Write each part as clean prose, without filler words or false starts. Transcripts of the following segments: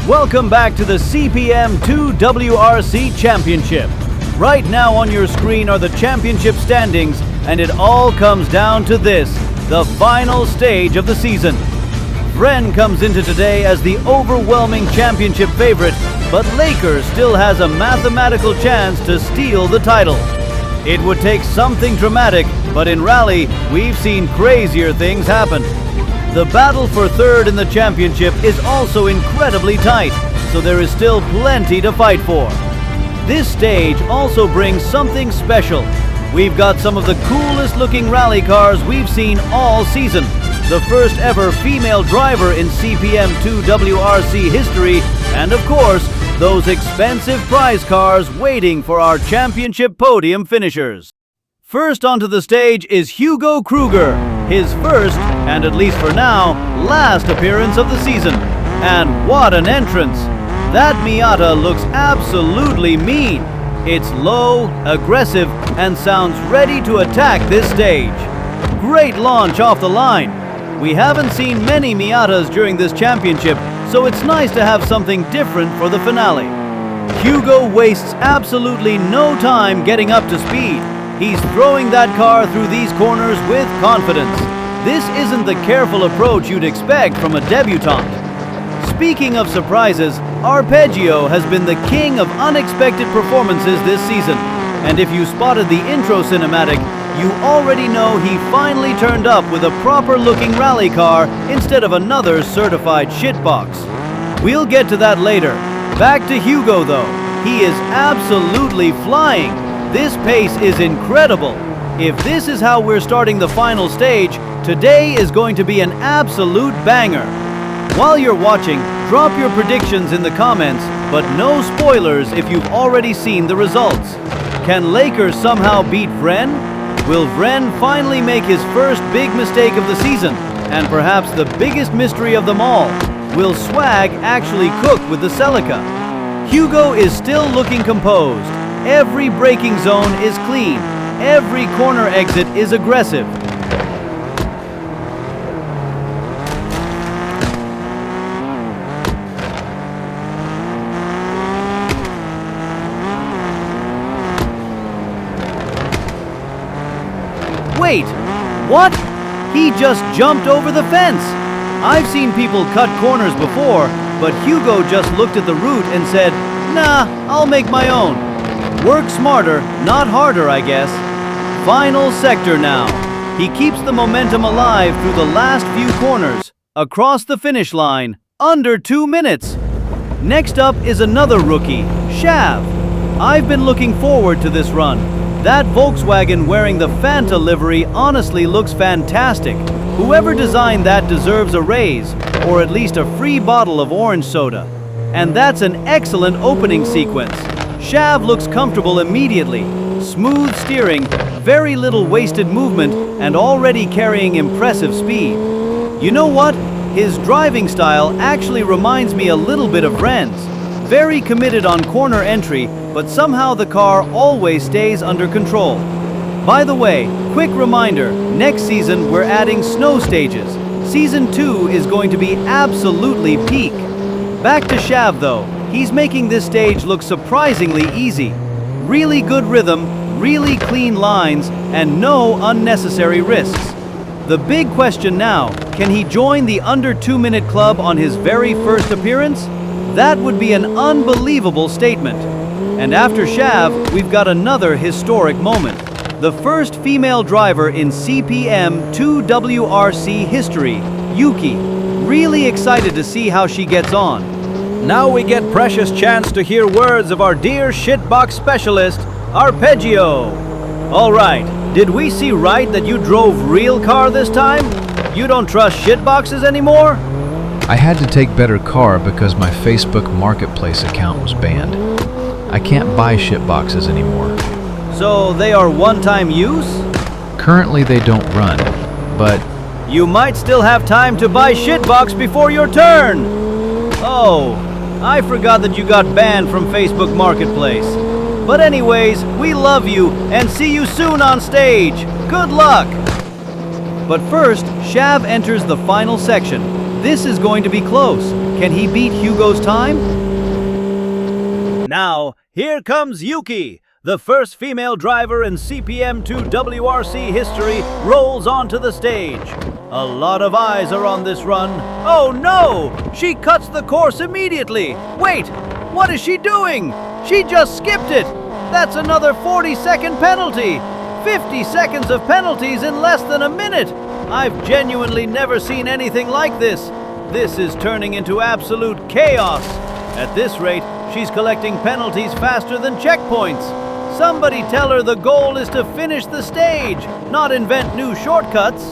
Welcome back to the CPM2 WRC Championship. Right now on your screen are the championship standings, and it all comes down to this, the final stage of the season. Vren comes into today as the overwhelming championship favorite, but Lakers still has a mathematical chance to steal the title. It would take something dramatic, but in rally, we've seen crazier things happen. The battle for third in the championship is also incredibly tight, so there is still plenty to fight for. This stage also brings something special. We've got some of the coolest looking rally cars we've seen all season. The first ever female driver in CPM2 WRC history, and of course, those expensive prize cars waiting for our championship podium finishers. First onto the stage is Hugo Kruger, his first, and at least for now, last appearance of the season. And what an entrance! That Miata looks absolutely mean. It's low, aggressive, and sounds ready to attack this stage. Great launch off the line. We haven't seen many Miatas during this championship, so it's nice to have something different for the finale. Hugo wastes absolutely no time getting up to speed. He's throwing that car through these corners with confidence. This isn't the careful approach you'd expect from a debutante. Speaking of surprises, Arpegio has been the king of unexpected performances this season. And if you spotted the intro cinematic, you already know he finally turned up with a proper-looking rally car instead of another certified shitbox. We'll get to that later. Back to Hugo though. He is absolutely flying. This pace is incredible. If this is how we're starting the final stage, today is going to be an absolute banger. While you're watching, drop your predictions in the comments, but no spoilers if you've already seen the results. Can Lakers somehow beat Vren? Will Vren finally make his first big mistake of the season? And perhaps the biggest mystery of them all, will Swag actually cook with the Celica? Hugo is still looking composed. Every braking zone is clean. Every corner exit is aggressive. Wait, what? He just jumped over the fence. I've seen people cut corners before, but Hugo just looked at the route and said, "Nah, I'll make my own." Work smarter, not harder, I guess. Final sector now. He keeps the momentum alive through the last few corners. Across the finish line, under 2 minutes. Next up is another rookie, Shav. I've been looking forward to this run. That Volkswagen wearing the Fanta livery honestly looks fantastic. Whoever designed that deserves a raise, or at least a free bottle of orange soda. And that's an excellent opening sequence. Shav looks comfortable immediately. Smooth steering, very little wasted movement, and already carrying impressive speed. You know what? His driving style actually reminds me a little bit of Vren's. Very committed on corner entry, but somehow the car always stays under control. By the way, quick reminder, next season we're adding snow stages. Season 2 is going to be absolutely peak. Back to Shav though. He's making this stage look surprisingly easy. Really good rhythm, really clean lines, and no unnecessary risks. The big question now, can he join the under 2 minute club on his very first appearance? That would be an unbelievable statement. And after Shav, we've got another historic moment. The first female driver in CPM2 WRC history, Yuki. Really excited to see how she gets on. Now we get precious chance to hear words of our dear shitbox specialist, Arpegio. Alright, did we see right that you drove real car this time? You don't trust shitboxes anymore? I had to take better car because my Facebook Marketplace account was banned. I can't buy shitboxes anymore. So they are one-time use? Currently they don't run, but... You might still have time to buy shitbox before your turn! Oh, I forgot that you got banned from Facebook Marketplace. But anyways, we love you and see you soon on stage. Good luck! But first, Shav enters the final section. This is going to be close. Can he beat Hugo's time? Now, here comes Yuki. The first female driver in CPM2 WRC history rolls onto the stage. A lot of eyes are on this run. Oh no! She cuts the course immediately. Wait, what is she doing? She just skipped it. That's another 40-second penalty. 50 seconds of penalties in less than a minute. I've genuinely never seen anything like this. This is turning into absolute chaos. At this rate, she's collecting penalties faster than checkpoints. Somebody tell her the goal is to finish the stage, not invent new shortcuts.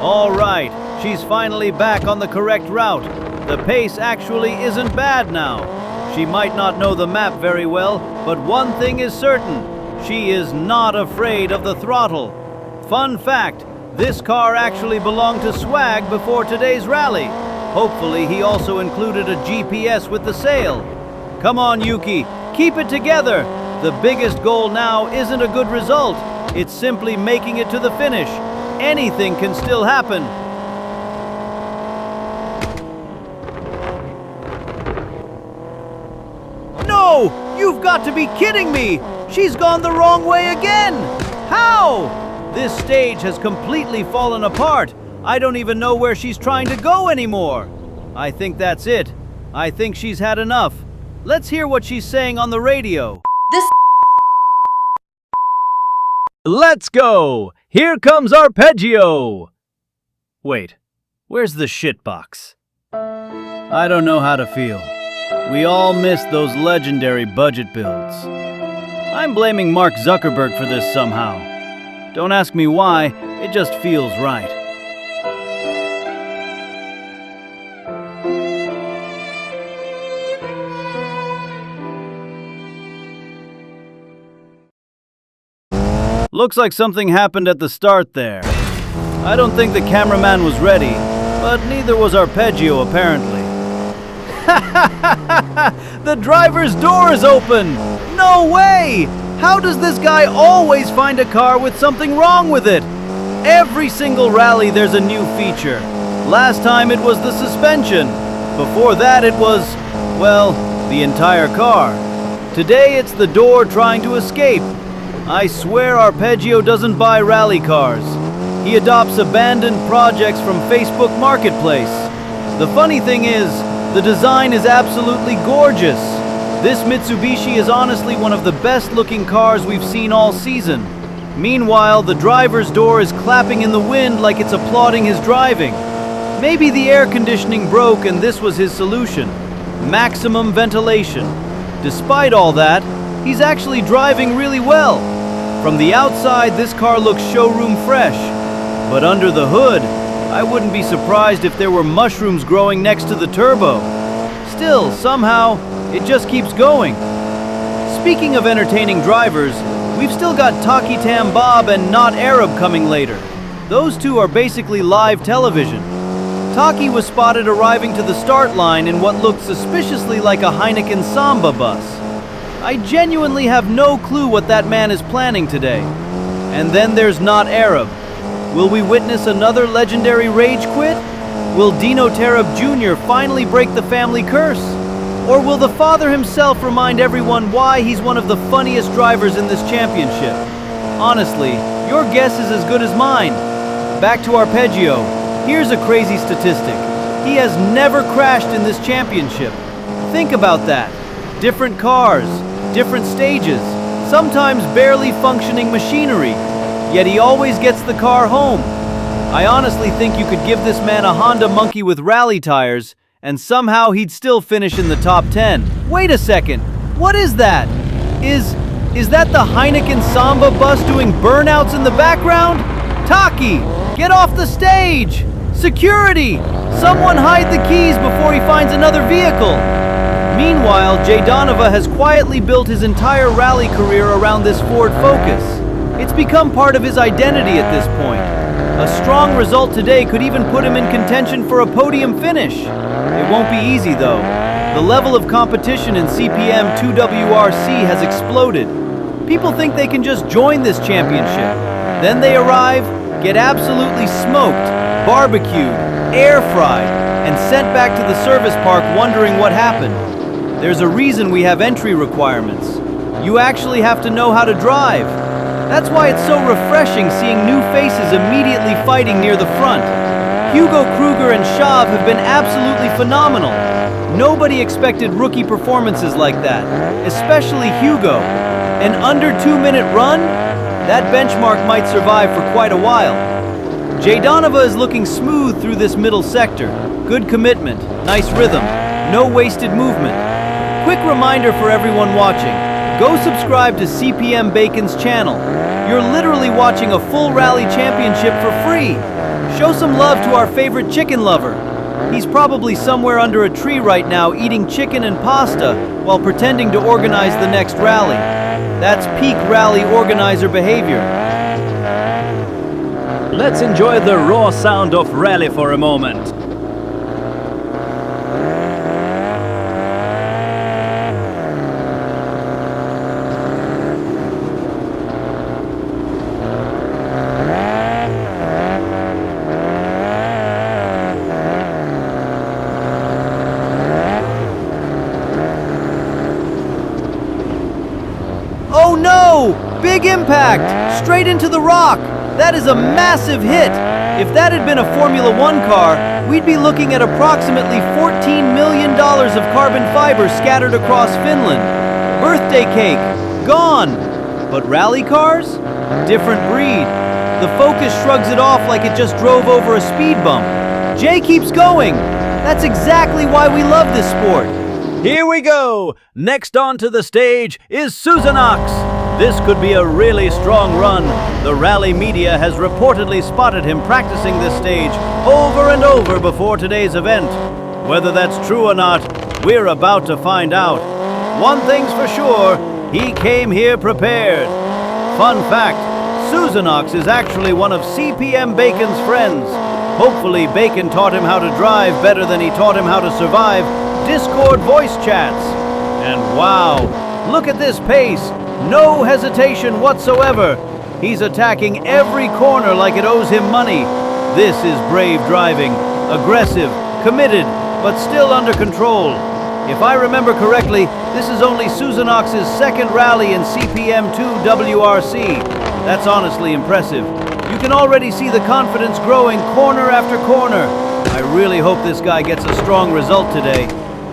All right, she's finally back on the correct route. The pace actually isn't bad now. She might not know the map very well, but one thing is certain. She is not afraid of the throttle. Fun fact, this car actually belonged to Swag before today's rally. Hopefully he also included a GPS with the sale. Come on, Yuki, keep it together. The biggest goal now isn't a good result. It's simply making it to the finish. Anything can still happen. No! You've got to be kidding me! She's gone the wrong way again! How? This stage has completely fallen apart. I don't even know where she's trying to go anymore. I think that's it. I think she's had enough. Let's hear what she's saying on the radio. Let's go! Here comes Arpegio! Wait, where's the shitbox? I don't know how to feel. We all missed those legendary budget builds. I'm blaming Mark Zuckerberg for this somehow. Don't ask me why, it just feels right. Looks like something happened at the start there. I don't think the cameraman was ready, but neither was Arpegio apparently. The driver's door is open! No way! How does this guy always find a car with something wrong with it? Every single rally there's a new feature. Last time it was the suspension. Before that it was, well, the entire car. Today it's the door trying to escape. I swear Arpegio doesn't buy rally cars. He adopts abandoned projects from Facebook Marketplace. The funny thing is, the design is absolutely gorgeous. This Mitsubishi is honestly one of the best looking cars we've seen all season. Meanwhile, the driver's door is clapping in the wind like it's applauding his driving. Maybe the air conditioning broke and this was his solution. Maximum ventilation. Despite all that, he's actually driving really well. From the outside, this car looks showroom fresh. But under the hood, I wouldn't be surprised if there were mushrooms growing next to the turbo. Still, somehow, it just keeps going. Speaking of entertaining drivers, we've still got Taki Tam Bob and Not Arab coming later. Those two are basically live television. Taki was spotted arriving to the start line in what looked suspiciously like a Heineken Samba bus. I genuinely have no clue what that man is planning today. And then there's Not Arab. Will we witness another legendary rage quit? Will Dino Tarab Jr. finally break the family curse? Or will the father himself remind everyone why he's one of the funniest drivers in this championship? Honestly, your guess is as good as mine. Back to Arpegio. Here's a crazy statistic. He has never crashed in this championship. Think about that. Different cars, different stages, sometimes barely functioning machinery, yet he always gets the car home. I honestly think you could give this man a Honda Monkey with rally tires, and somehow he'd still finish in the top 10. Wait a second, what is that? Is that the Heineken Samba bus doing burnouts in the background? Taki, get off the stage! Security! Someone hide the keys before he finds another vehicle. Meanwhile, Jay Donovan has quietly built his entire rally career around this Ford Focus. It's become part of his identity at this point. A strong result today could even put him in contention for a podium finish. It won't be easy though. The level of competition in CPM2 WRC has exploded. People think they can just join this championship. Then they arrive, get absolutely smoked, barbecued, air fried, and sent back to the service park wondering what happened. There's a reason we have entry requirements. You actually have to know how to drive. That's why it's so refreshing seeing new faces immediately fighting near the front. Hugo Kruger and Shav have been absolutely phenomenal. Nobody expected rookie performances like that, especially Hugo. An under 2-minute run? That benchmark might survive for quite a while. Jadonova is looking smooth through this middle sector. Good commitment, nice rhythm, no wasted movement. Quick reminder for everyone watching, go subscribe to CPMbacon's channel. You're literally watching a full rally championship for free. Show some love to our favorite chicken lover. He's probably somewhere under a tree right now eating chicken and pasta while pretending to organize the next rally. That's peak rally organizer behavior. Let's enjoy the raw sound of rally for a moment. Oh no! Big impact! Straight into the rock! That is a massive hit! If that had been a Formula One car, we'd be looking at approximately $14 million of carbon fiber scattered across Finland. Birthday cake, gone! But rally cars? Different breed. The Focus shrugs it off like it just drove over a speed bump. Jay keeps going! That's exactly why we love this sport. Here we go! Next onto the stage is Susanox. This could be a really strong run. The rally media has reportedly spotted him practicing this stage over and over before today's event. Whether that's true or not, we're about to find out. One thing's for sure, he came here prepared. Fun fact, Susanox is actually one of CPMbacon's friends. Hopefully Bacon taught him how to drive better than he taught him how to survive Discord voice chats. And wow, look at this pace. No hesitation whatsoever. He's attacking every corner like it owes him money. This is brave driving, aggressive, committed, but still under control. If I remember correctly, this is only Susanox's second rally in CPM2 WRC. That's honestly impressive. You can already see the confidence growing corner after corner. I really hope this guy gets a strong result today.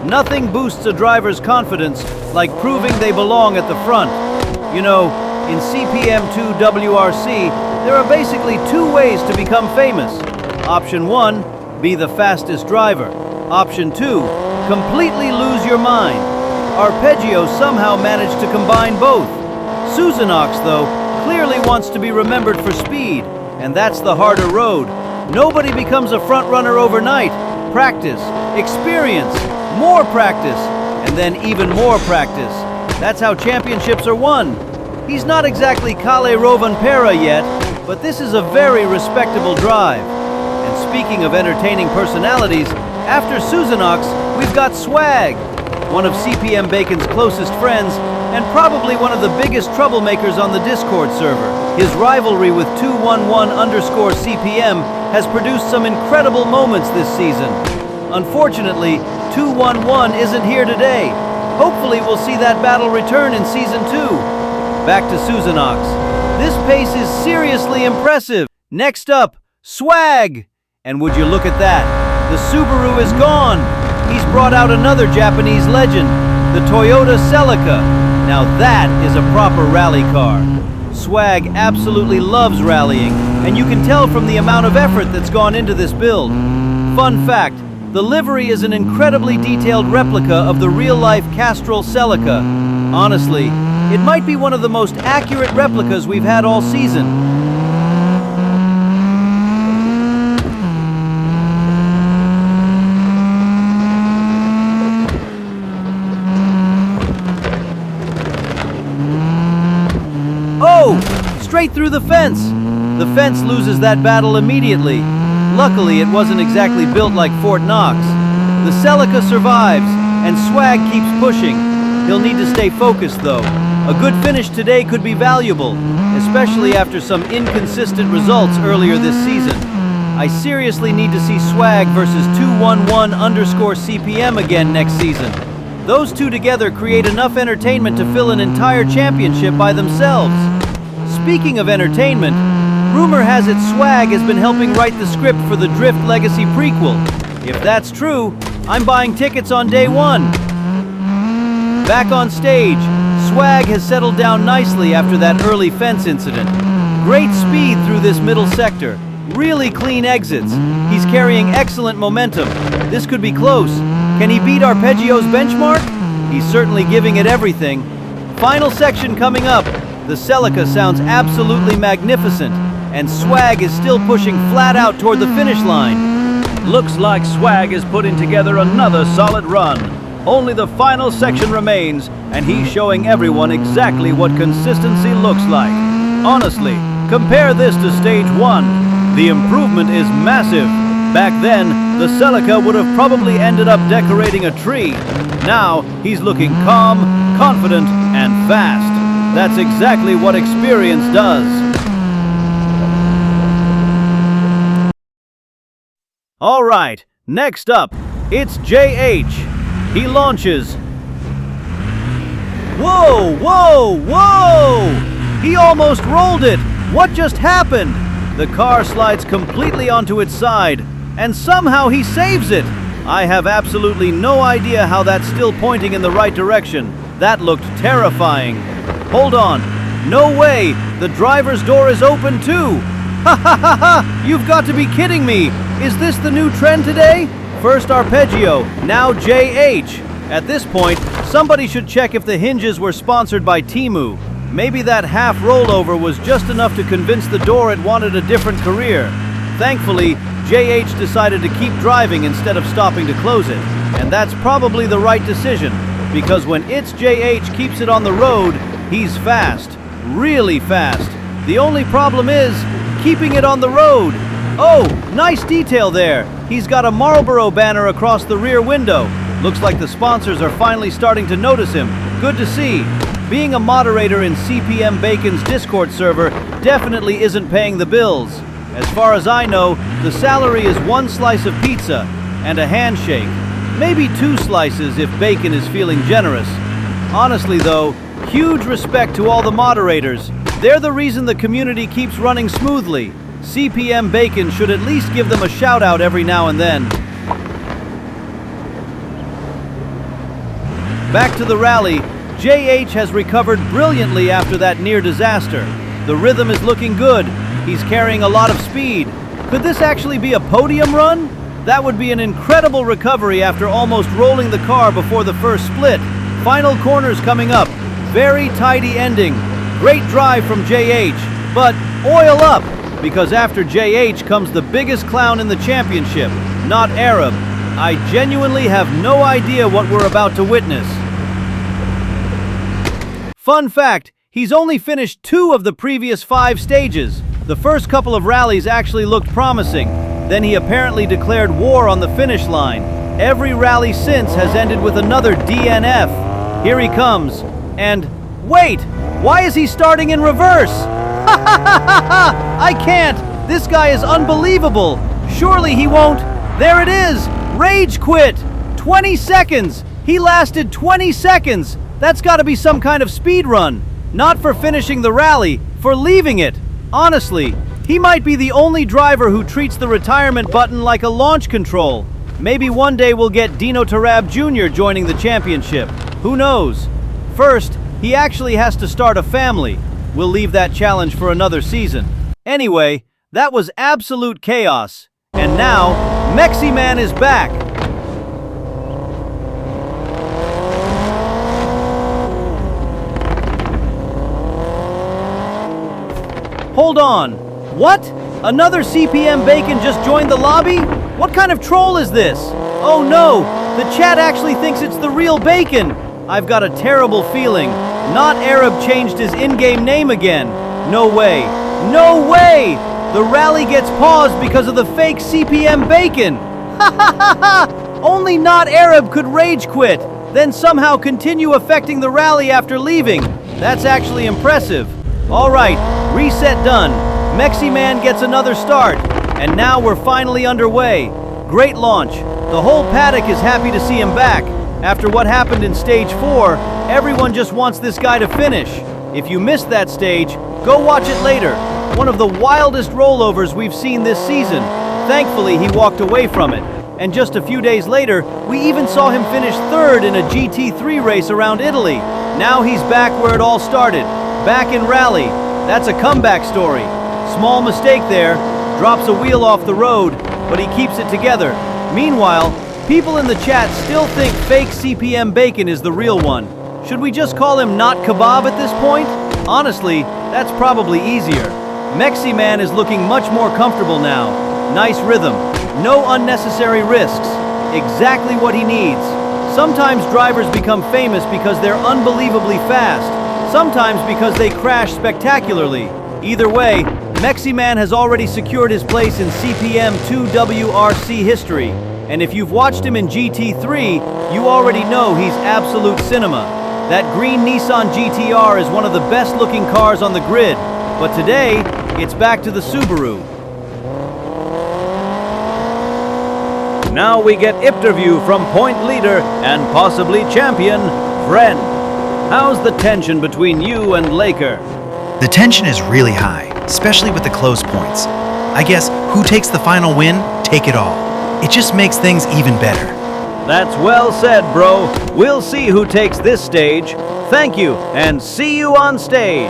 Nothing boosts a driver's confidence like proving they belong at the front. You know, in CPM2 WRC, there are basically two ways to become famous. Option 1, be the fastest driver. Option 2, completely lose your mind. Arpegio somehow managed to combine both. Susanox, though, clearly wants to be remembered for speed, and that's the harder road. Nobody becomes a front runner overnight. Practice, experience, more practice, and then even more practice. That's how championships are won. He's not exactly Kalle Rovanperä yet, but this is a very respectable drive. And speaking of entertaining personalities, after Susanox, we've got Swag, one of CPMbacon's closest friends, and probably one of the biggest troublemakers on the Discord server. His rivalry with 211_CPM has produced some incredible moments this season. Unfortunately, 211 isn't here today. Hopefully we'll see that battle return in Season 2. Back to Susanox. This pace is seriously impressive. Next up, Swag! And would you look at that? The Subaru is gone. He's brought out another Japanese legend, the Toyota Celica. Now that is a proper rally car. Swag absolutely loves rallying, and you can tell from the amount of effort that's gone into this build. Fun fact, the livery is an incredibly detailed replica of the real-life Castrol Celica. Honestly, it might be one of the most accurate replicas we've had all season. Oh! Straight through the fence! The fence loses that battle immediately. Luckily, it wasn't exactly built like Fort Knox. The Celica survives, and Swag keeps pushing. He'll need to stay focused, though. A good finish today could be valuable, especially after some inconsistent results earlier this season. I seriously need to see Swag versus 211_CPM again next season. Those two together create enough entertainment to fill an entire championship by themselves. Speaking of entertainment, rumor has it Swag has been helping write the script for the Drift Legacy prequel. If that's true, I'm buying tickets on day one. Back on stage, Swag has settled down nicely after that early fence incident. Great speed through this middle sector. Really clean exits. He's carrying excellent momentum. This could be close. Can he beat Arpegio's benchmark? He's certainly giving it everything. Final section coming up. The Celica sounds absolutely magnificent, and Swag is still pushing flat out toward the finish line. Looks like Swag is putting together another solid run. Only the final section remains, and he's showing everyone exactly what consistency looks like. Honestly, compare this to stage 1. The improvement is massive. Back then, the Celica would have probably ended up decorating a tree. Now, he's looking calm, confident, and fast. That's exactly what experience does. All right, next up, ItzJH. He launches. Whoa, whoa, whoa! He almost rolled it. What just happened? The car slides completely onto its side, and somehow he saves it. I have absolutely no idea how that's still pointing in the right direction. That looked terrifying. Hold on. No way! The driver's door is open too! Ha ha ha ha! You've got to be kidding me! Is this the new trend today? First Arpegio, now JH. At this point, somebody should check if the hinges were sponsored by Temu. Maybe that half rollover was just enough to convince the door it wanted a different career. Thankfully, JH decided to keep driving instead of stopping to close it. And that's probably the right decision, because when ItzJH keeps it on the road, he's fast. Really fast. The only problem is keeping it on the road. Oh, nice detail there. He's got a Marlboro banner across the rear window. Looks like the sponsors are finally starting to notice him. Good to see. Being a moderator in CPMbacon's Discord server definitely isn't paying the bills. As far as I know, the salary is 1 slice of pizza and a handshake. Maybe 2 slices if Bacon is feeling generous. Honestly though, huge respect to all the moderators. They're the reason the community keeps running smoothly. CPMbacon should at least give them a shout out every now and then. Back to the rally, JH has recovered brilliantly after that near disaster. The rhythm is looking good. He's carrying a lot of speed. Could this actually be a podium run? That would be an incredible recovery after almost rolling the car before the first split. Final corners coming up. Very tidy ending. Great drive from JH. But oil up, because after JH comes the biggest clown in the championship, not Arab. I genuinely have no idea what we're about to witness. Fun fact, he's only finished 2 of the previous 5 stages. The first couple of rallies actually looked promising. Then he apparently declared war on the finish line. Every rally since has ended with another DNF. Here he comes. And wait, why is he starting in reverse? Ha ha ha ha ha! I can't! This guy is unbelievable! Surely he won't. There it is! Rage quit! 20 seconds! He lasted 20 seconds! That's gotta be some kind of speed run. Not for finishing the rally, for leaving it. Honestly, he might be the only driver who treats the retirement button like a launch control. Maybe one day we'll get Dino Tarab Jr. joining the championship. Who knows? First, he actually has to start a family. We'll leave that challenge for another season. Anyway, that was absolute chaos. And now, Mexi Man is back. Hold on. What? Another CPMbacon just joined the lobby? What kind of troll is this? Oh no, the chat actually thinks it's the real Bacon. I've got a terrible feeling. Not Arab changed his in-game name again. No way. No way! The rally gets paused because of the fake CPMbacon. Ha ha ha ha! Only Not Arab could rage quit, then somehow continue affecting the rally after leaving. That's actually impressive. All right, reset done. Mexi Man gets another start. And now we're finally underway. Great launch. The whole paddock is happy to see him back. After what happened in stage 4, everyone just wants this guy to finish. If you missed that stage, go watch it later. One of the wildest rollovers we've seen this season. Thankfully, he walked away from it. And just a few days later, we even saw him finish 3rd in a GT3 race around Italy. Now he's back where it all started, back in rally. That's a comeback story. Small mistake there, drops a wheel off the road, but he keeps it together. Meanwhile, people in the chat still think fake CPMbacon is the real one. Should we just call him not kebab at this point? Honestly, that's probably easier. Mexi man is looking much more comfortable now. Nice rhythm, no unnecessary risks. Exactly what he needs. Sometimes drivers become famous because they're unbelievably fast. Sometimes because they crash spectacularly. Either way, Mexi man has already secured his place in CPM2 WRC history. And if you've watched him in GT3, you already know he's absolute cinema. That green Nissan GTR is one of the best looking cars on the grid. But today, it's back to the Subaru. Now we get interview from point leader and possibly champion, Vren. How's the tension between you and Laker? The tension is really high, especially with the close points. I guess who takes the final win, take it all. It just makes things even better. That's well said, bro. We'll see who takes this stage. Thank you, and see you on stage.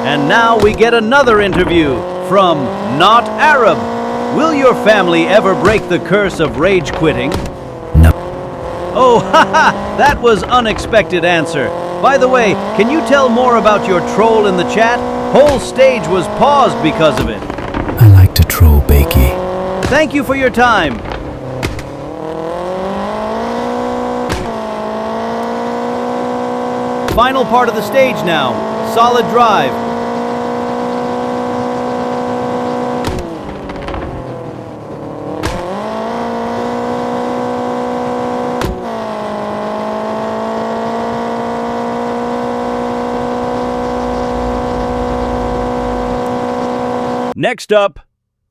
And now we get another interview from Not Arab. Will your family ever break the curse of rage quitting? No. Oh, haha, that was unexpected answer. By the way, can you tell more about your troll in the chat? Whole stage was paused because of it. I like to troll Bakey. Thank you for your time. Final part of the stage now. Solid drive. Next up,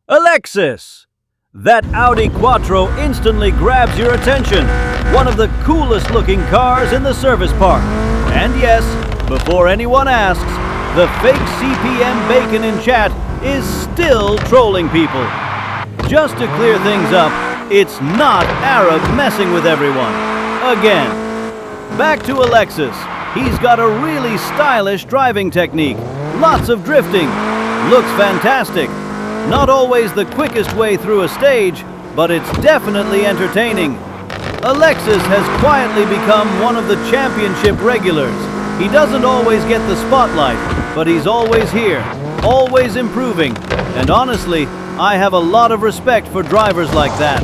Alexis. That Audi Quattro instantly grabs your attention. One of the coolest looking cars in the service park. And yes, before anyone asks, the fake CPMbacon in chat is still trolling people. Just to clear things up, it's not Arab messing with everyone. Again. Back to Alexis. He's got a really stylish driving technique. Lots of drifting. Looks fantastic. Not always the quickest way through a stage, but it's definitely entertaining. Alexis has quietly become one of the championship regulars. He doesn't always get the spotlight, but he's always here, always improving. And honestly, I have a lot of respect for drivers like that.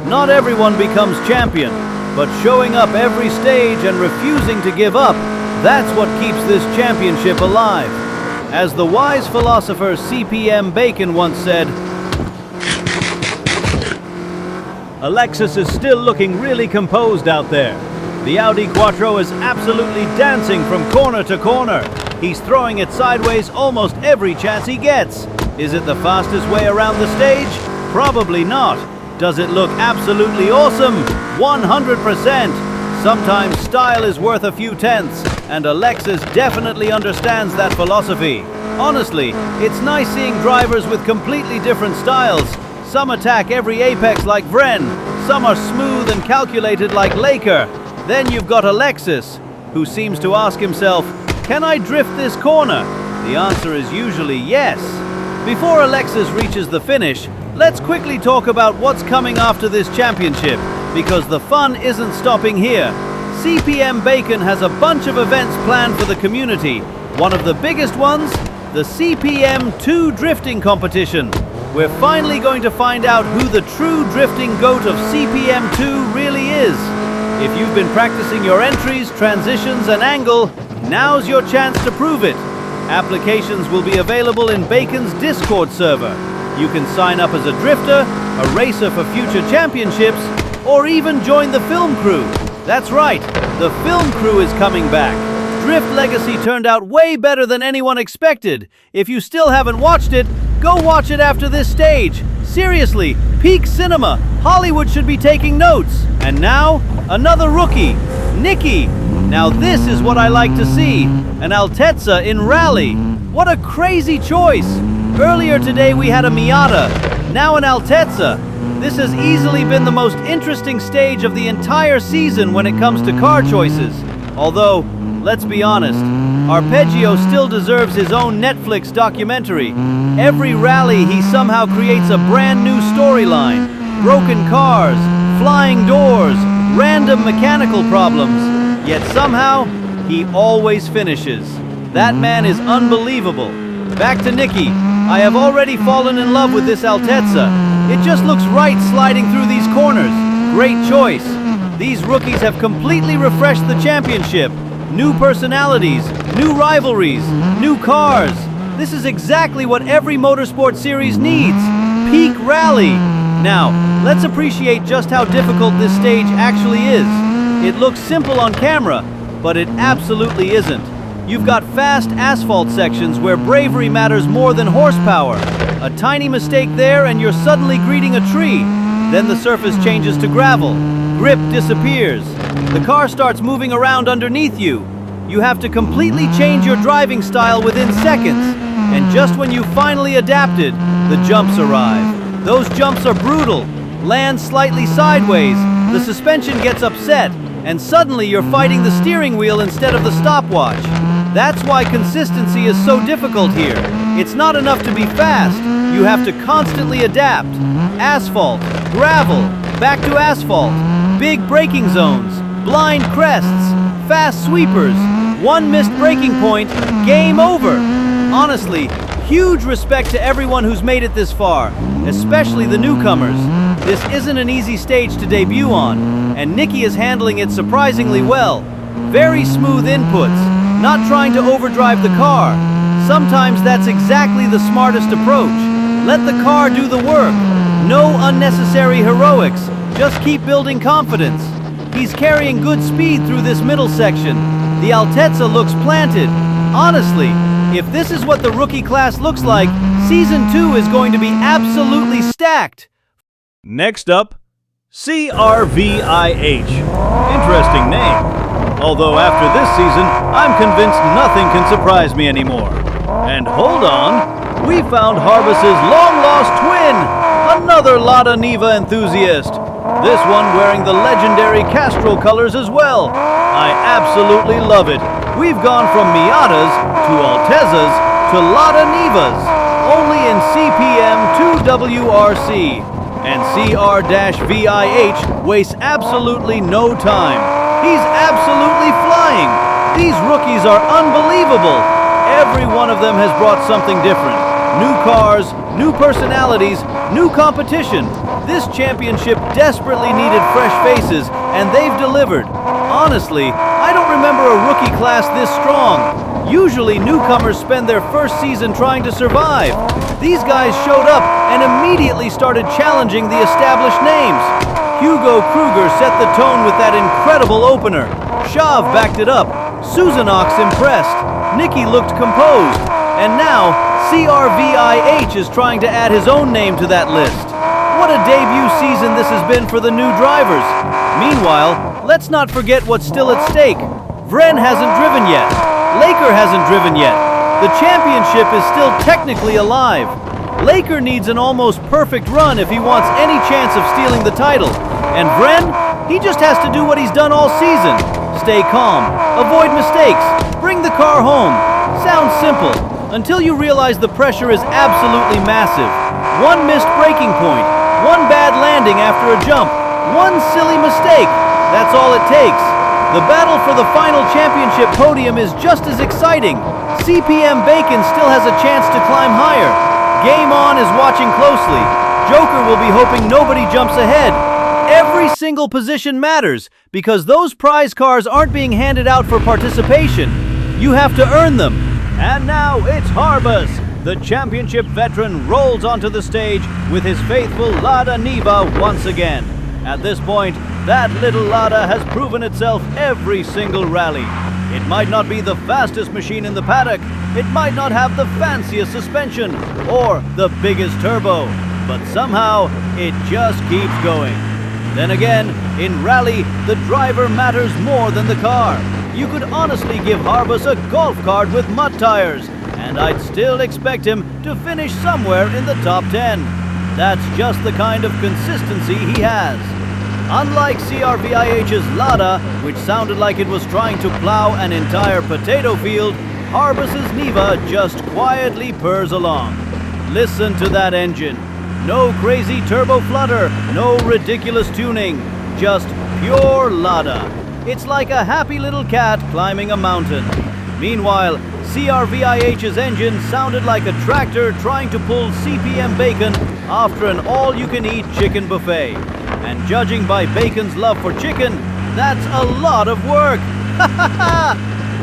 Not everyone becomes champion, but showing up every stage and refusing to give up, that's what keeps this championship alive. As the wise philosopher CPMbacon once said, Alexis is still looking really composed out there. The Audi Quattro is absolutely dancing from corner to corner. He's throwing it sideways almost every chance he gets. Is it the fastest way around the stage? Probably not. Does it look absolutely awesome? 100%. Sometimes style is worth a few tenths, and Alexis definitely understands that philosophy. Honestly, it's nice seeing drivers with completely different styles. Some attack every apex like Vren, some are smooth and calculated like Laker. Then you've got Alexis, who seems to ask himself, can I drift this corner? The answer is usually yes. Before Alexis reaches the finish, let's quickly talk about what's coming after this championship, because the fun isn't stopping here. CPMbacon has a bunch of events planned for the community. One of the biggest ones, the CPM2 drifting competition. We're finally going to find out who the true drifting goat of CPM2 really is. If you've been practicing your entries, transitions, and angle, now's your chance to prove it. Applications will be available in Bacon's Discord server. You can sign up as a drifter, a racer for future championships, or even join the film crew. That's right, the film crew is coming back. Drift Legacy turned out way better than anyone expected. If you still haven't watched it, go watch it after this stage. Seriously, peak cinema. Hollywood should be taking notes. And now, another rookie, Nicky. Now this is what I like to see. An Altezza in rally. What a crazy choice. Earlier today we had a Miata, now an Altezza. This has easily been the most interesting stage of the entire season when it comes to car choices. Although, let's be honest, Arpegio still deserves his own Netflix documentary. Every rally he somehow creates a brand new storyline. Broken cars, flying doors, random mechanical problems. Yet somehow, he always finishes. That man is unbelievable. Back to Nicky. I have already fallen in love with this Altezza. It just looks right sliding through these corners. Great choice. These rookies have completely refreshed the championship. New personalities, new rivalries, new cars. This is exactly what every motorsport series needs. Peak rally. Now, let's appreciate just how difficult this stage actually is. It looks simple on camera, but it absolutely isn't. You've got fast asphalt sections where bravery matters more than horsepower. A tiny mistake there and you're suddenly greeting a tree. Then the surface changes to gravel. Grip disappears. The car starts moving around underneath you. You have to completely change your driving style within seconds. And just when you finally adapted, the jumps arrive. Those jumps are brutal. Land slightly sideways, the suspension gets upset, and suddenly you're fighting the steering wheel instead of the stopwatch. That's why consistency is so difficult here. It's not enough to be fast. You have to constantly adapt. Asphalt, gravel, back to asphalt, big braking zones, blind crests, fast sweepers. One missed braking point, game over. Honestly, huge respect to everyone who's made it this far, especially the newcomers. This isn't an easy stage to debut on, and Nicky is handling it surprisingly well. Very smooth inputs. Not trying to overdrive the car. Sometimes that's exactly the smartest approach. Let the car do the work. No unnecessary heroics. Just keep building confidence. He's carrying good speed through this middle section. The Altezza looks planted. Honestly, if this is what the rookie class looks like, Season 2 is going to be absolutely stacked. Next up, CR-VIH. Interesting name. Although after this season, I'm convinced nothing can surprise me anymore. And hold on, we found Harbus' long-lost twin, another Lada Niva enthusiast. This one wearing the legendary Castrol colors as well. I absolutely love it. We've gone from Miatas to Altezzas to Lada Nivas, only in CPM2 WRC. And CR-VIH wastes absolutely no time. He's absolutely flying. These rookies are unbelievable. Every one of them has brought something different. New cars, new personalities, new competition. This championship desperately needed fresh faces, and they've delivered. Honestly, I don't remember a rookie class this strong. Usually newcomers spend their first season trying to survive. These guys showed up and immediately started challenging the established names. Hugo Kruger set the tone with that incredible opener. Shav backed it up. Susanox impressed. Nicky looked composed. And now, CR-VIH is trying to add his own name to that list. What a debut season this has been for the new drivers. Meanwhile, let's not forget what's still at stake. Vren hasn't driven yet. Laker hasn't driven yet. The championship is still technically alive. Laker needs an almost perfect run if he wants any chance of stealing the title. And Vren, he just has to do what he's done all season. Stay calm, avoid mistakes, bring the car home. Sounds simple, until you realize the pressure is absolutely massive. One missed braking point, one bad landing after a jump, one silly mistake. That's all it takes. The battle for the final championship podium is just as exciting. CPMbacon still has a chance to climb higher. Game On is watching closely. Joker will be hoping nobody jumps ahead. Every single position matters because those prize cars aren't being handed out for participation. You have to earn them. And now it's Harbus. The championship veteran rolls onto the stage with his faithful Lada Niva once again. At this point, that little Lada has proven itself every single rally. It might not be the fastest machine in the paddock, it might not have the fanciest suspension or the biggest turbo, but somehow it just keeps going. Then again, in rally, the driver matters more than the car. You could honestly give Harbus a golf cart with mud tires, and I'd still expect him to finish somewhere in the top 10. That's just the kind of consistency he has. Unlike CR-VIH's Lada, which sounded like it was trying to plow an entire potato field, Harbus's Niva just quietly purrs along. Listen to that engine. No crazy turbo flutter, no ridiculous tuning, just pure Lada. It's like a happy little cat climbing a mountain. Meanwhile, CR-VIH's engine sounded like a tractor trying to pull CPMbacon after an all-you-can-eat chicken buffet. And judging by Bacon's love for chicken, that's a lot of work.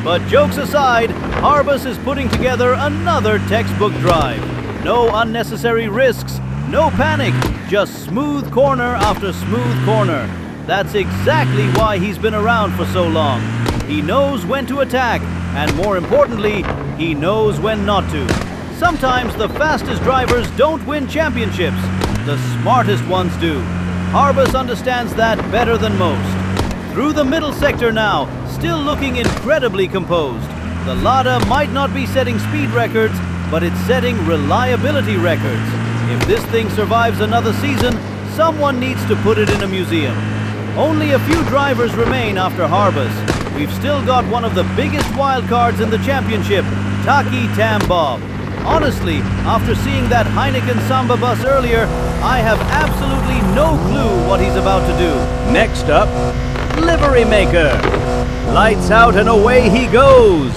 But jokes aside, Harbus is putting together another textbook drive. No unnecessary risks, no panic, just smooth corner after smooth corner. That's exactly why he's been around for so long. He knows when to attack, and more importantly, he knows when not to. Sometimes the fastest drivers don't win championships. The smartest ones do. Harbus understands that better than most. Through the middle sector now, still looking incredibly composed. The Lada might not be setting speed records, but it's setting reliability records. If this thing survives another season, someone needs to put it in a museum. Only a few drivers remain after Harbus. We've still got one of the biggest wildcards in the championship, Taki Tam Bob. Honestly, after seeing that Heineken Samba bus earlier, I have absolutely no clue what he's about to do. Next up, Livery Maker. Lights out and away he goes.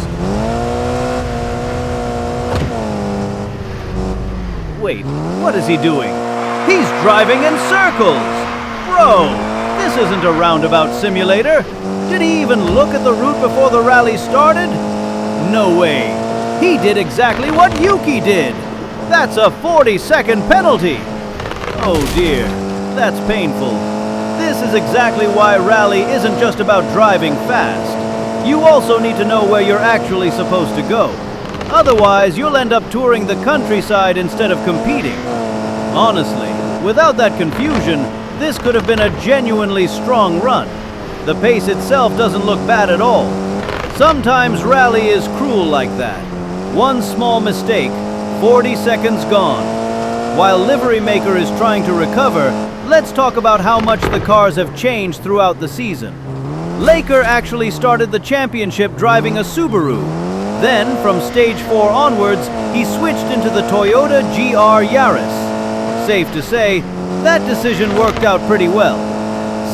Wait, what is he doing? He's driving in circles! Bro, this isn't a roundabout simulator. Did he even look at the route before the rally started? No way. He did exactly what Yuki did. That's a 40-second penalty. Oh dear, that's painful. This is exactly why rally isn't just about driving fast. You also need to know where you're actually supposed to go. Otherwise, you'll end up touring the countryside instead of competing. Honestly, without that confusion, this could have been a genuinely strong run. The pace itself doesn't look bad at all. Sometimes rally is cruel like that. One small mistake, 40 seconds gone. While Livery Maker is trying to recover, let's talk about how much the cars have changed throughout the season. Laker actually started the championship driving a Subaru. Then, from stage 4 onwards, he switched into the Toyota GR Yaris. Safe to say, that decision worked out pretty well.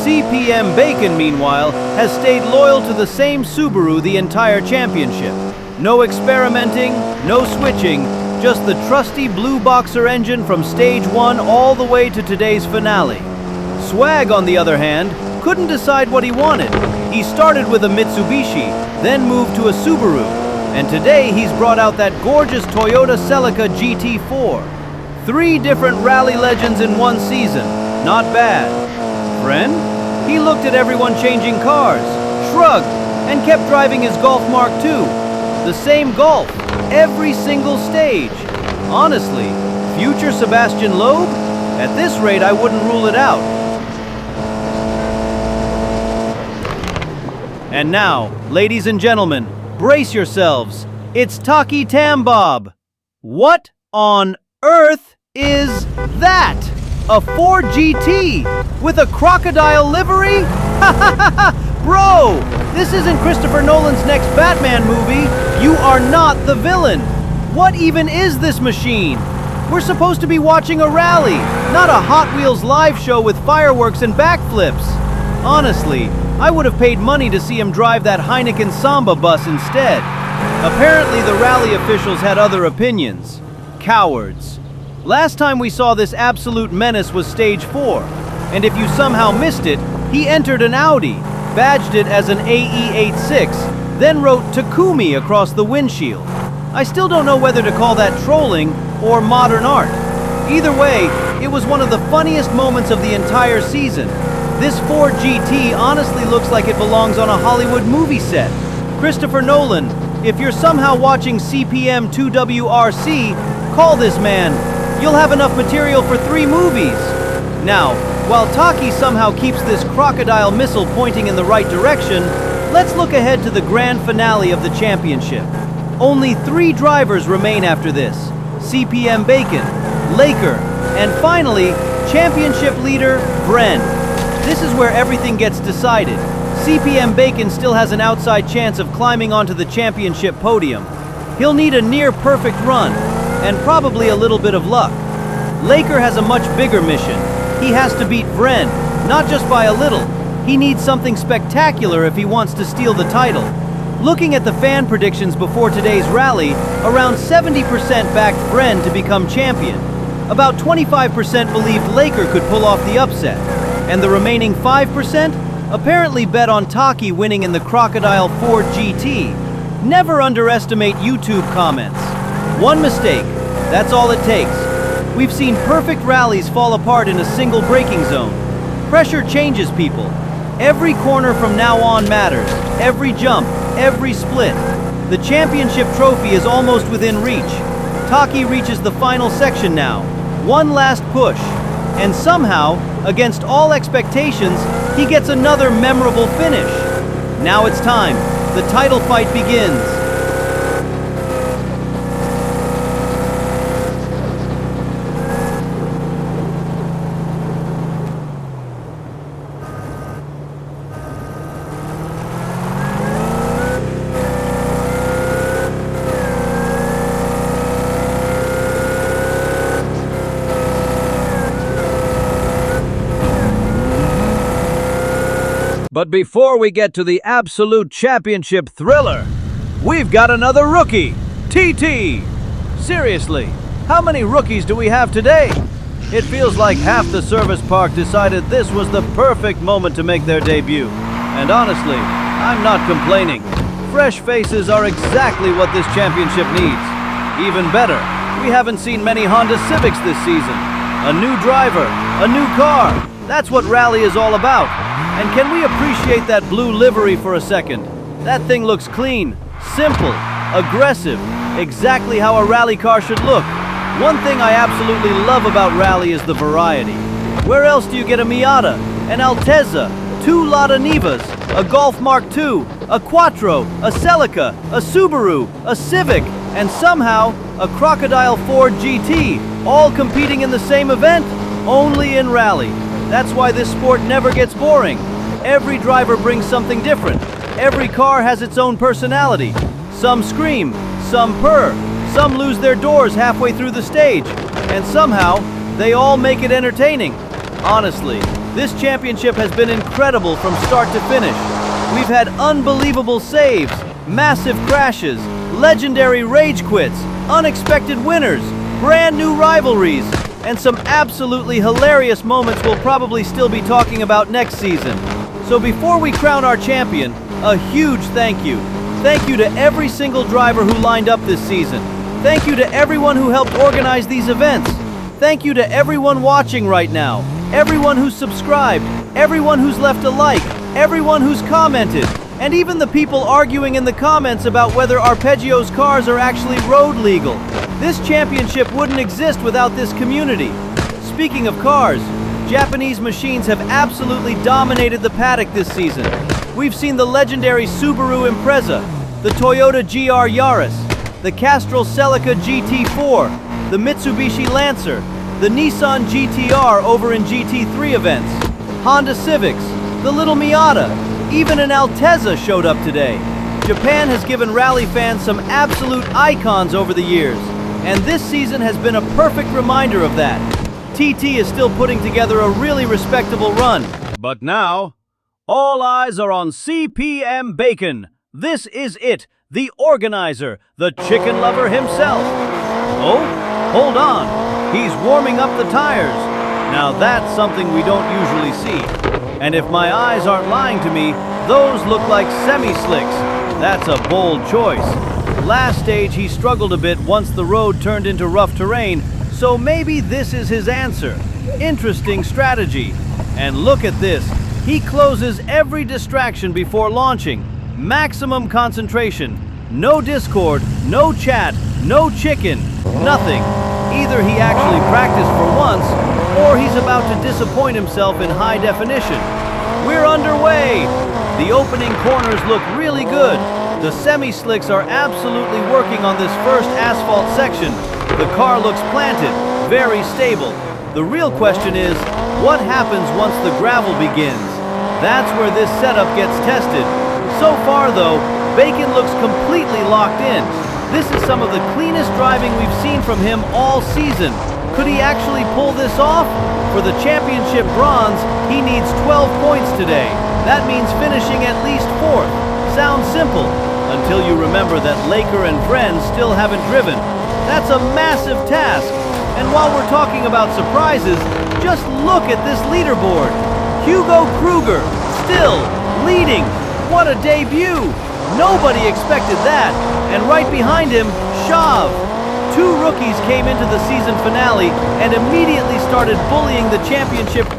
CPMbacon, meanwhile, has stayed loyal to the same Subaru the entire championship. No experimenting, no switching, just the trusty blue boxer engine from stage 1 all the way to today's finale. Swag, on the other hand, couldn't decide what he wanted. He started with a Mitsubishi, then moved to a Subaru, and today he's brought out that gorgeous Toyota Celica GT4. 3 different rally legends in one season. Not bad. Vren? He looked at everyone changing cars, shrugged, and kept driving his Golf Mark II. The same Golf, every single stage. Honestly, future Sebastian Loeb? At this rate, I wouldn't rule it out. And now, ladies and gentlemen, brace yourselves. It's Taki Tam Bob. What on earth is that? A Ford GT with a crocodile livery? Ha ha ha ha! Bro, this isn't Christopher Nolan's next Batman movie. You are not the villain. What even is this machine? We're supposed to be watching a rally, not a Hot Wheels live show with fireworks and backflips. Honestly, I would have paid money to see him drive that Heineken Samba bus instead. Apparently, the rally officials had other opinions. Cowards. Last time we saw this absolute menace was stage 4, and if you somehow missed it, he entered an Audi, badged it as an AE86, then wrote Takumi across the windshield. I still don't know whether to call that trolling or modern art. Either way, it was one of the funniest moments of the entire season. This Ford GT honestly looks like it belongs on a Hollywood movie set. Christopher Nolan, if you're somehow watching CPM2 WRC, call this man. You'll have enough material for 3 movies. Now, while Taki somehow keeps this crocodile missile pointing in the right direction, let's look ahead to the grand finale of the championship. Only 3 drivers remain after this: CPMbacon, Laker, and finally, championship leader Vren. This is where everything gets decided. CPMbacon still has an outside chance of climbing onto the championship podium. He'll need a near-perfect run, and probably a little bit of luck. Laker has a much bigger mission. He has to beat Vren, not just by a little. He needs something spectacular if he wants to steal the title. Looking at the fan predictions before today's rally, around 70% backed Vren to become champion. About 25% believed Laker could pull off the upset, and the remaining 5% apparently bet on Taki winning in the Crocodile Ford GT. Never underestimate YouTube comments. One mistake, that's all it takes. We've seen perfect rallies fall apart in a single braking zone. Pressure changes people. Every corner from now on matters, every jump, every split. The championship trophy is almost within reach. Taki reaches the final section now. One last push. And somehow, against all expectations, he gets another memorable finish. Now it's time. The title fight begins. But before we get to the absolute championship thriller, we've got another rookie, TT. Seriously, how many rookies do we have today? It feels like half the service park decided this was the perfect moment to make their debut. And honestly, I'm not complaining. Fresh faces are exactly what this championship needs. Even better, we haven't seen many Honda Civics this season. A new driver, a new car. That's what rally is all about. And can we appreciate that blue livery for a second? That thing looks clean, simple, aggressive, exactly how a rally car should look. One thing I absolutely love about rally is the variety. Where else do you get a Miata, an Altezza, 2 Lada Nivas, a Golf Mark II, a Quattro, a Celica, a Subaru, a Civic, and somehow a Crocodile Ford GT, all competing in the same event? Only in rally. That's why this sport never gets boring. Every driver brings something different. Every car has its own personality. Some scream, some purr, some lose their doors halfway through the stage, and somehow, they all make it entertaining. Honestly, this championship has been incredible from start to finish. We've had unbelievable saves, massive crashes, legendary rage quits, unexpected winners, brand new rivalries, and some absolutely hilarious moments we'll probably still be talking about next season. So before we crown our champion, a huge thank you. Thank you to every single driver who lined up this season. Thank you to everyone who helped organize these events. Thank you to everyone watching right now, everyone who's subscribed, everyone who's left a like, everyone who's commented, and even the people arguing in the comments about whether Arpegio's cars are actually road legal. This championship wouldn't exist without this community. Speaking of cars, Japanese machines have absolutely dominated the paddock this season. We've seen the legendary Subaru Impreza, the Toyota GR Yaris, the Castrol Celica GT4, the Mitsubishi Lancer, the Nissan GTR over in GT3 events, Honda Civics, the little Miata, even an Altezza showed up today. Japan has given rally fans some absolute icons over the years, and this season has been a perfect reminder of that. TT is still putting together a really respectable run. But now, all eyes are on CPMbacon. This is it, the organizer, the chicken lover himself. Oh, hold on. He's warming up the tires. Now that's something we don't usually see. And if my eyes aren't lying to me, those look like semi-slicks. That's a bold choice. Last stage he struggled a bit once the road turned into rough terrain, so maybe this is his answer. Interesting strategy. And look at this. He closes every distraction before launching. Maximum concentration. No Discord, no chat, no chicken, nothing. Either he actually practiced for once, or he's about to disappoint himself in high definition. We're underway! The opening corners look really good. The semi-slicks are absolutely working on this first asphalt section. The car looks planted, very stable. The real question is, what happens once the gravel begins? That's where this setup gets tested. So far though, Bacon looks completely locked in. This is some of the cleanest driving we've seen from him all season. Could he actually pull this off? For the championship bronze, he needs 12 points today. That means finishing at least 4th. Sounds simple, until you remember that Laker and Vren still haven't driven. That's a massive task. And while we're talking about surprises, just look at this leaderboard. Hugo Kruger, still leading. What a debut! Nobody expected that. And right behind him, Shav. 2 rookies came into the season finale and immediately started bullying the championship.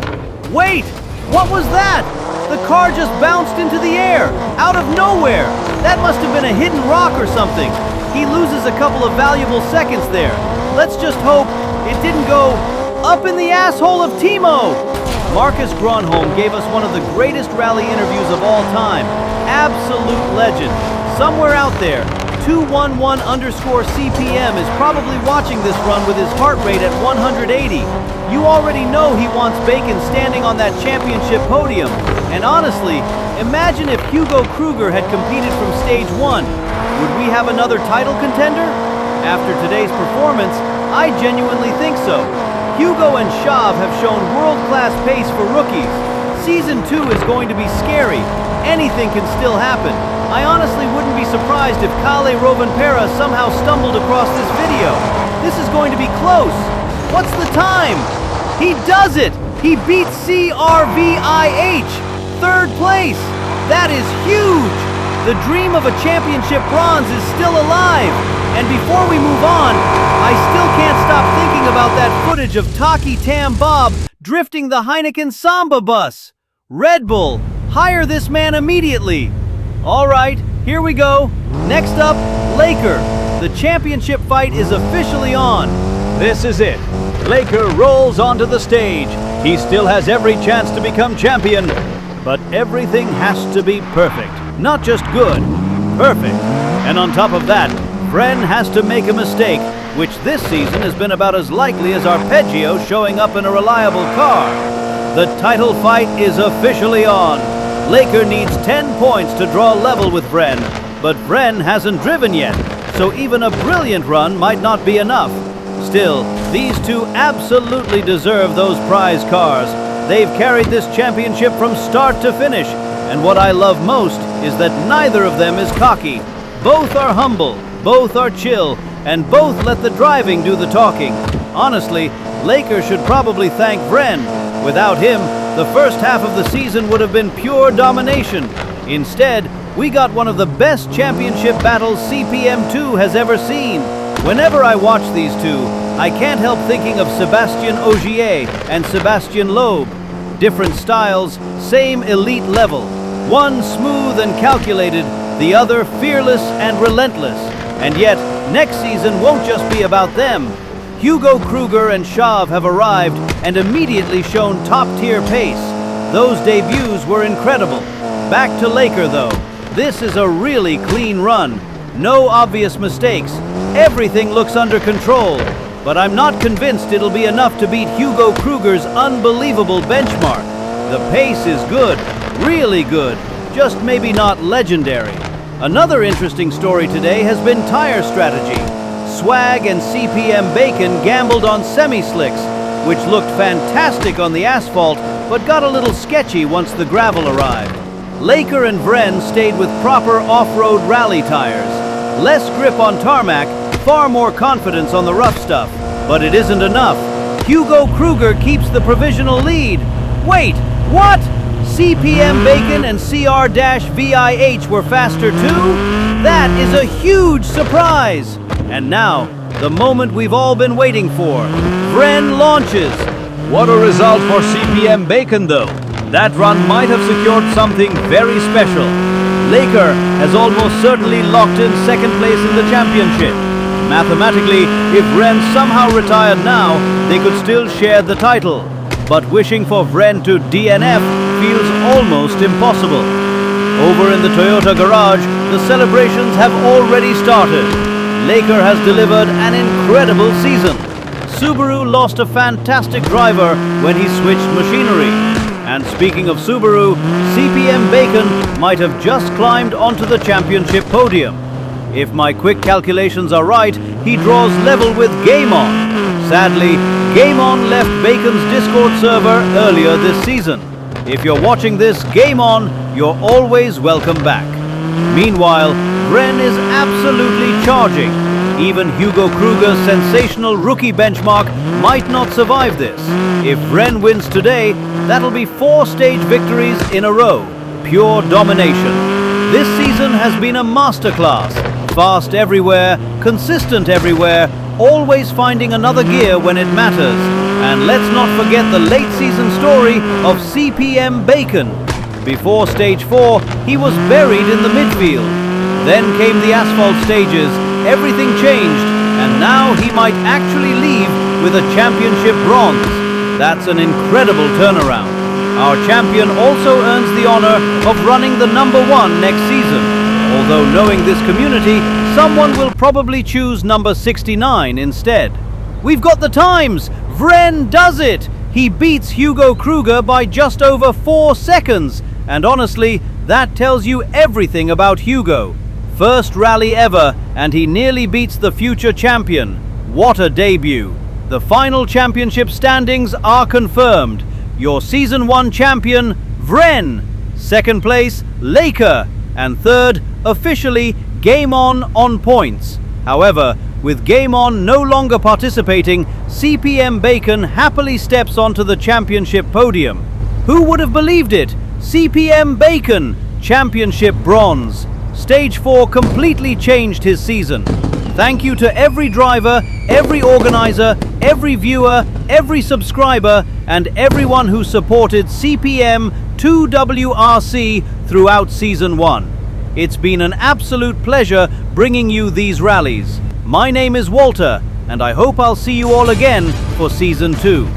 Wait! What was that? The car just bounced into the air, out of nowhere. That must have been a hidden rock or something. He loses a couple of valuable seconds there. Let's just hope it didn't go up in the asshole of Timo. Marcus Gronholm gave us one of the greatest rally interviews of all time. Absolute legend. Somewhere out there, 211_CPM is probably watching this run with his heart rate at 180. You already know he wants Bacon standing on that championship podium. And honestly, imagine if Hugo Kruger had competed from stage 1. Would we have another title contender? After today's performance, I genuinely think so. Hugo and Shav have shown world-class pace for rookies. Season 2 is going to be scary. Anything can still happen. I honestly wouldn't be surprised if Kale Rovanpera somehow stumbled across this video. This is going to be close. What's the time? He does it! He beats CR-VIH! 3rd place! That is huge! The dream of a championship bronze is still alive! And before we move on, I still can't stop thinking about that footage of Taki Tam Bob drifting the Heineken Samba bus. Red Bull, hire this man immediately! All right, here we go. Next up, Laker. The championship fight is officially on. This is it. Laker rolls onto the stage. He still has every chance to become champion, but everything has to be perfect. Not just good, perfect. And on top of that, Vren has to make a mistake, which this season has been about as likely as Arpegio showing up in a reliable car. The title fight is officially on. Laker needs 10 points to draw level with Vren, but Vren hasn't driven yet, so even a brilliant run might not be enough. Still, these two absolutely deserve those prize cars. They've carried this championship from start to finish, and what I love most is that neither of them is cocky. Both are humble, both are chill, and both let the driving do the talking. Honestly, Laker should probably thank Vren. Without him, the first half of the season would have been pure domination. Instead, we got one of the best championship battles CPM2 has ever seen. Whenever I watch these two, I can't help thinking of Sébastien Ogier and Sébastien Loeb. Different styles, same elite level. One smooth and calculated, the other fearless and relentless. And yet, next season won't just be about them. Hugo Kruger and Shav have arrived and immediately shown top-tier pace. Those debuts were incredible. Back to Laker though. This is a really clean run. No obvious mistakes. Everything looks under control. But I'm not convinced it'll be enough to beat Hugo Kruger's unbelievable benchmark. The pace is good, really good, just maybe not legendary. Another interesting story today has been tire strategy. Swag and CPMbacon gambled on semi-slicks, which looked fantastic on the asphalt, but got a little sketchy once the gravel arrived. Laker and Vren stayed with proper off-road rally tires. Less grip on tarmac, far more confidence on the rough stuff. But it isn't enough. Hugo Kruger keeps the provisional lead. Wait, what? CPMbacon and CR-VIH were faster too? That is a huge surprise! And now, the moment we've all been waiting for. Vren launches. What a result for CPMbacon though. That run might have secured something very special. Laker has almost certainly locked in second place in the championship. Mathematically, if Vren somehow retired now, they could still share the title. But wishing for Vren to DNF feels almost impossible. Over in the Toyota garage, the celebrations have already started. Laker has delivered an incredible season. Subaru lost a fantastic driver when he switched machinery. And speaking of Subaru, CPMbacon might have just climbed onto the championship podium. If my quick calculations are right, he draws level with Game On. Sadly, Game On left Bacon's Discord server earlier this season. If you're watching this, Game On, you're always welcome back. Meanwhile, Vren is absolutely charging. Even Hugo Kruger's sensational rookie benchmark might not survive this. If Vren wins today, that'll be 4 stage victories in a row. Pure domination. This season has been a masterclass. Fast everywhere, consistent everywhere, always finding another gear when it matters. And let's not forget the late season story of CPMbacon. Before stage 4, he was buried in the midfield. Then came the asphalt stages, everything changed, and now he might actually leave with a championship bronze. That's an incredible turnaround. Our champion also earns the honor of running the #1 next season. Although knowing this community, someone will probably choose number 69 instead. We've got the times! Vren does it! He beats Hugo Kruger by just over 4 seconds. And honestly, that tells you everything about Hugo. First rally ever, and he nearly beats the future champion. What a debut! The final championship standings are confirmed. Your Season 1 champion, Vren. Second place, Laker. And third, officially, Game On points. However, with Game On no longer participating, CPMbacon happily steps onto the championship podium. Who would have believed it? CPMbacon, championship bronze. Stage 4 completely changed his season. Thank you to every driver, every organizer, every viewer, every subscriber, and everyone who supported CPM2 WRC throughout Season 1. It's been an absolute pleasure bringing you these rallies. My name is Walter, and I hope I'll see you all again for Season 2.